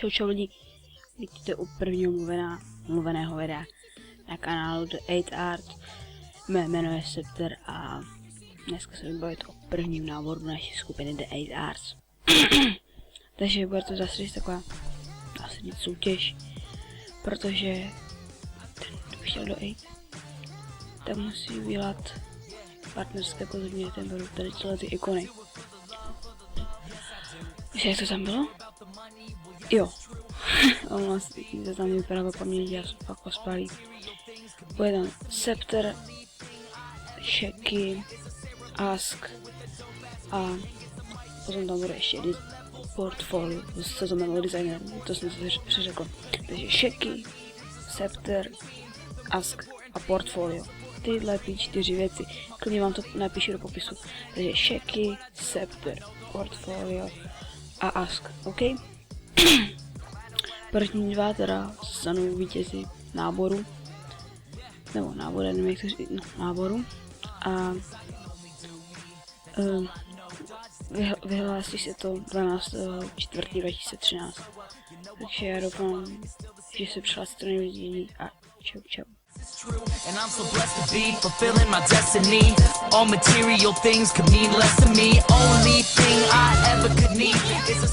Čau lidi, vítejte u prvního mluveného videa na kanálu The 8 Art. Mé jméno je Scepter a dneska se budu bavit o prvním náboru naší skupiny The 8 Arts. Takže bude to zase taková soutěž, protože ten, kdo chtěl do 8, tak musí udělat partnerské pozorně, ten budou tady celé ty ikony. Víš, jak to tam bylo? Jo. To tam vypadá paměť, já jsem fakt ospalý. Bude tam Scepter, Shaky, Ask a potom tam bude ještě portfolio, co to jmenuje designer, to jsem si přeřekl. Takže Shaky, Scepter, Ask a portfolio. Tyhle 4 věci, klidně vám to napíšu do popisu. Takže Shaky, Scepter, portfolio a Ask, OK? První dva teda stanou vítězi náboru, nebo náboru, nevím jak to říct, no, náboru a vyhlásí se to 12.4.2013, takže já doufám, že se přihlásíte nejvíc a čau. And I'm so blessed to be fulfilling my destiny. All material things could mean less to me. Only thing I ever could need is a